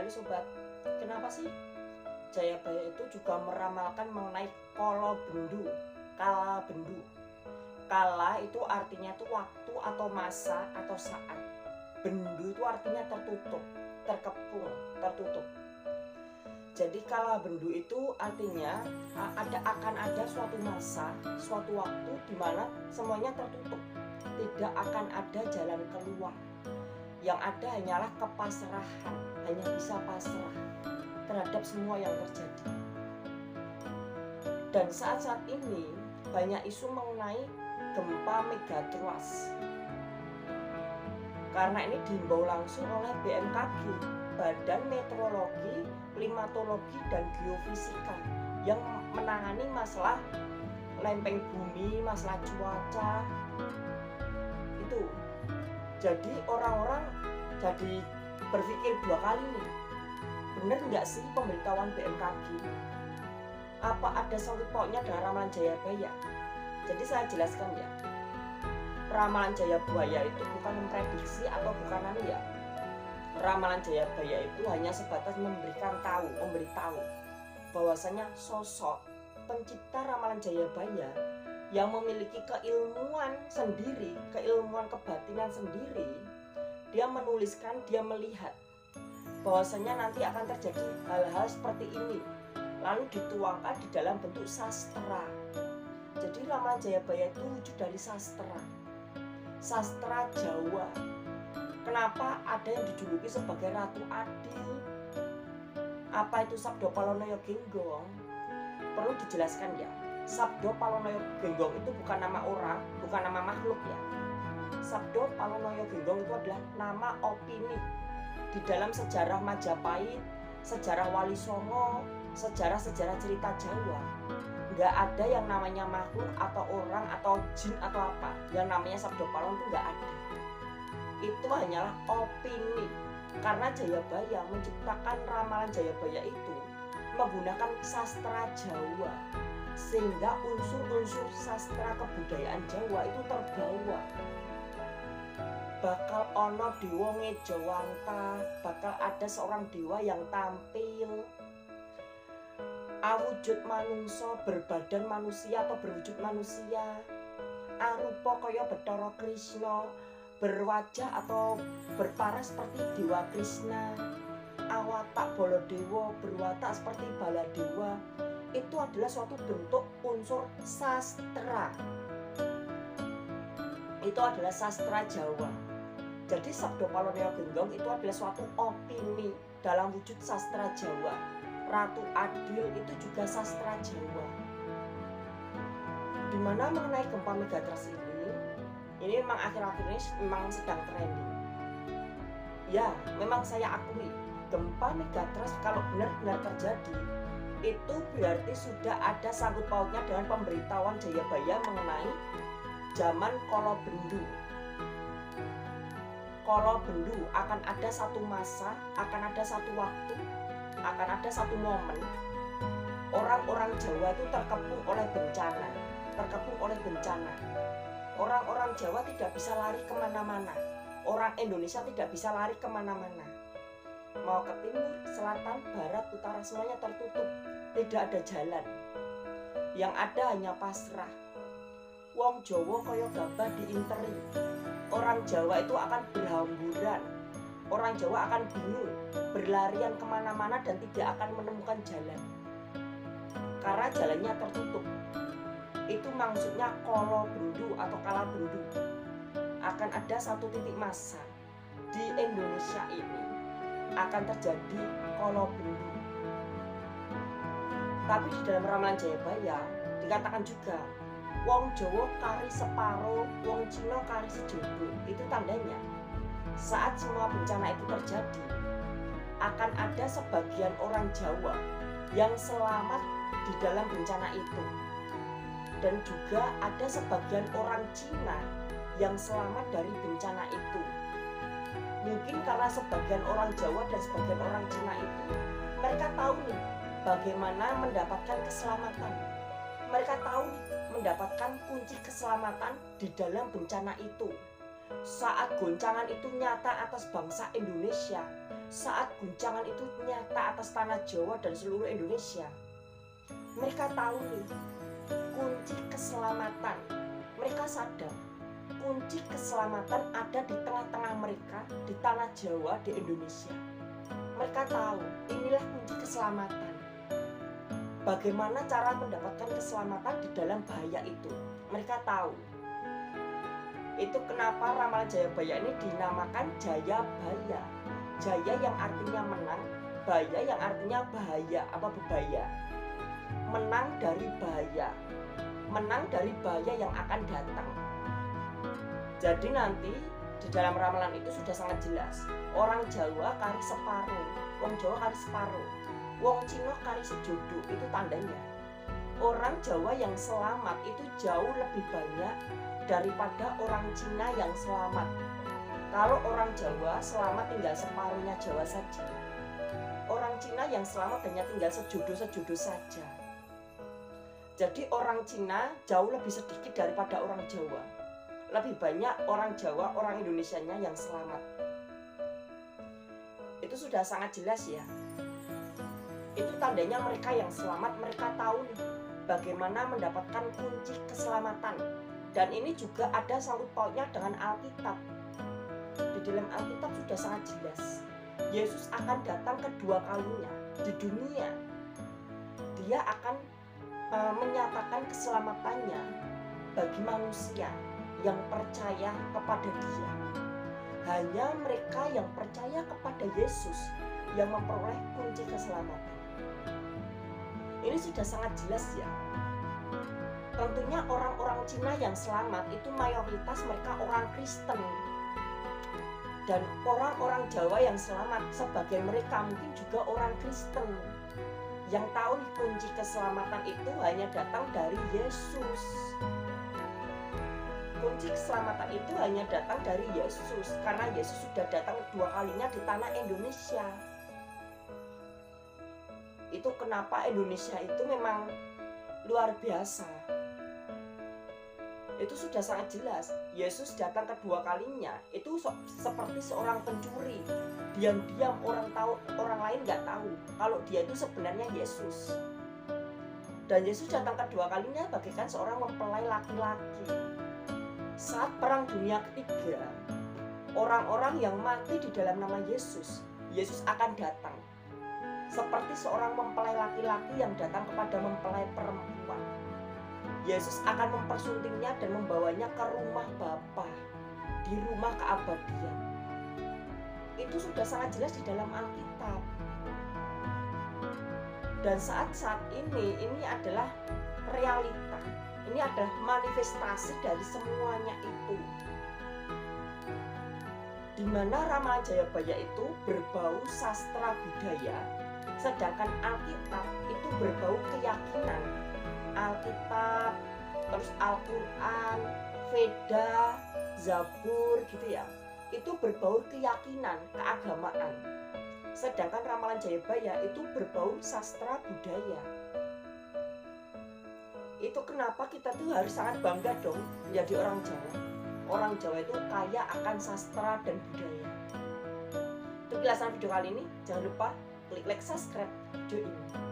sekali sobat. Kenapa sih Jayabaya itu juga meramalkan mengenai kala bendu, kala bendu. Kala itu artinya itu waktu atau masa atau saat. Bendu itu artinya tertutup, terkepung, tertutup. Jadi kala bendu itu artinya akan ada suatu masa, suatu waktu di mana semuanya tertutup. Tidak akan ada jalan keluar. Yang ada hanyalah kepasrahan, hanya bisa pasrah terhadap semua yang terjadi. Dan saat-saat ini banyak isu mengenai gempa megatrust. Karena ini dihimbau langsung oleh BMKG, Badan Meteorologi, Klimatologi dan Geofisika, yang menangani masalah lempeng bumi, masalah cuaca. Itu. Jadi orang-orang jadi berpikir dua kali nih. Bener nggak sih pemberitahuan BMKG? Apa ada sangkut pautnya dengan ramalan Jayabaya? Jadi saya jelaskan ya. Ramalan Jayabaya itu bukan memprediksi atau bukan ya. Ramalan Jayabaya itu hanya sebatas memberitahu bahwasanya sosok pencipta ramalan Jayabaya yang memiliki keilmuan sendiri, keilmuan kebatinan sendiri, dia menuliskan, dia melihat bahwasanya nanti akan terjadi hal-hal seperti ini, lalu dituangkan di dalam bentuk sastra. Jadi ramalan Jayabaya itu wujud dari sastra Jawa. Kenapa ada yang dijuluki sebagai Ratu Adil? Apa itu Sabdo Palonoyo Genggong? Perlu dijelaskan ya. Sabdo Palonoyo Genggong itu bukan nama orang, bukan nama makhluk ya. Sabdo Palonoyo Genggong itu adalah nama opini. Di dalam sejarah Majapahit, sejarah Wali Songo, sejarah-sejarah cerita Jawa, nggak ada yang namanya makhluk atau orang atau jin atau apa. Yang namanya Sabdo Palon itu nggak ada. Itu hanyalah opini. Karena Jayabaya menciptakan ramalan Jayabaya itu menggunakan sastra Jawa, sehingga unsur-unsur sastra kebudayaan Jawa itu terbawa. Bakal ono dewa ngejawanta, bakal ada seorang dewa yang tampil awujud manungso, berbadan manusia atau berwujud manusia, arupa kaya Bathara Krishna, berwajah atau berparas seperti Dewa Krishna, awatak Baladewa, berwatak seperti Baladewa. Itu adalah suatu bentuk unsur sastra. Itu adalah sastra Jawa. Jadi Sabdo Palonoyo Genggong itu adalah suatu opini dalam wujud sastra Jawa. Ratu Adil itu juga sastra Jawa. Dimana mengenai gempa megatrust ini memang akhir-akhir ini memang sedang trending. Ya, memang saya akui gempa megatrust kalau benar-benar terjadi itu berarti sudah ada sangkut pautnya dengan pemberitahuan Jayabaya mengenai zaman kala bendu. Kala bendu akan ada satu masa, akan ada satu waktu, akan ada satu momen orang-orang Jawa itu terkepung oleh bencana, Orang-orang Jawa tidak bisa lari kemana-mana, orang Indonesia tidak bisa lari kemana-mana. Mau ke timur, selatan, barat, utara, semuanya tertutup, tidak ada jalan. Yang ada hanya pasrah. Wong Jawa kaya gabah diinteri. Orang Jawa itu akan berhamburan. Orang Jawa akan bingung, berlarian kemana-mana dan tidak akan menemukan jalan. Karena jalannya tertutup. Itu maksudnya kala bendu atau kala bendu. Akan ada satu titik masa di Indonesia ini akan terjadi kala bendu. Tapi di dalam ramalan Jayabaya dikatakan juga wong Jawa kari separo, wong Cina kari sejodo. Itu tandanya saat semua bencana itu terjadi akan ada sebagian orang Jawa yang selamat di dalam bencana itu. Dan juga ada sebagian orang Cina yang selamat dari bencana itu. Mungkin karena sebagian orang Jawa dan sebagian orang Cina itu mereka tahu nih bagaimana mendapatkan keselamatan. Mereka tahu nih mendapatkan kunci keselamatan di dalam bencana itu. Saat goncangan itu nyata atas bangsa Indonesia, saat guncangan itu nyata atas tanah Jawa dan seluruh Indonesia, mereka tahu nih kunci keselamatan. Mereka sadar kunci keselamatan ada di tengah-tengah mereka, di tanah Jawa, di Indonesia. Mereka tahu inilah kunci keselamatan. Bagaimana cara mendapatkan keselamatan di dalam bahaya itu? Mereka tahu. Itu kenapa ramalan Jayabaya ini dinamakan Jayabaya. Jaya yang artinya menang, baya yang artinya bahaya apa berbahaya. Menang dari bahaya, menang dari bahaya yang akan datang. Jadi nanti di dalam ramalan itu sudah sangat jelas. Orang Jawa kari separuh, wong Jawa kari separuh, wong Cina kari sejodoh. Itu tandanya orang Jawa yang selamat itu jauh lebih banyak daripada orang Cina yang selamat. Kalau orang Jawa selamat tinggal separuhnya Jawa saja. Orang Cina yang selamat hanya tinggal sejodoh-sejodoh saja. Jadi orang Cina jauh lebih sedikit daripada orang Jawa. Lebih banyak orang Jawa, orang Indonesianya yang selamat. Itu sudah sangat jelas ya. Itu tandanya mereka yang selamat, mereka tahu nih bagaimana mendapatkan kunci keselamatan. Dan ini juga ada sangkut pautnya dengan Alkitab. Di dalam Alkitab sudah sangat jelas. Yesus akan datang kedua kalinya di dunia. Dia akan menyatakan keselamatannya bagi manusia yang percaya kepada Dia. Hanya mereka yang percaya kepada Yesus yang memperoleh kunci keselamatan. Ini sudah sangat jelas ya. Tentunya orang-orang Cina yang selamat itu mayoritas mereka orang Kristen. Dan orang-orang Jawa yang selamat sebagian mereka mungkin juga orang Kristen. Yang tahu kunci keselamatan itu hanya datang dari Yesus. Kunci keselamatan itu hanya datang dari Yesus, karena Yesus sudah datang kedua kalinya di tanah Indonesia. Itu kenapa Indonesia itu memang luar biasa. Itu sudah sangat jelas. Yesus datang kedua kalinya itu seperti seorang pencuri. Diam-diam orang lain nggak tahu kalau dia itu sebenarnya Yesus. Dan Yesus datang kedua kalinya bagaikan seorang mempelai laki-laki. Saat Perang Dunia Ketiga, orang-orang yang mati di dalam nama Yesus, Yesus akan datang seperti seorang mempelai laki-laki yang datang kepada mempelai perempuan. Yesus akan mempersuntingnya dan membawanya ke rumah Bapa, di rumah keabadian. Itu sudah sangat jelas di dalam Alkitab. Dan saat-saat ini adalah realita. Ini adalah manifestasi dari semuanya itu. Di mana ramalan Jayabaya itu berbau sastra budaya, sedangkan Alkitab itu berbau keyakinan. Alkitab, terus Al-Quran, Veda, Zabur gitu ya. Itu berbau keyakinan, keagamaan. Sedangkan ramalan Jayabaya itu berbau sastra budaya. Itu kenapa kita tuh harus sangat bangga dong menjadi orang Jawa. Orang Jawa itu kaya akan sastra dan budaya. Untuk ulasan video kali ini, jangan lupa klik like, subscribe video ini.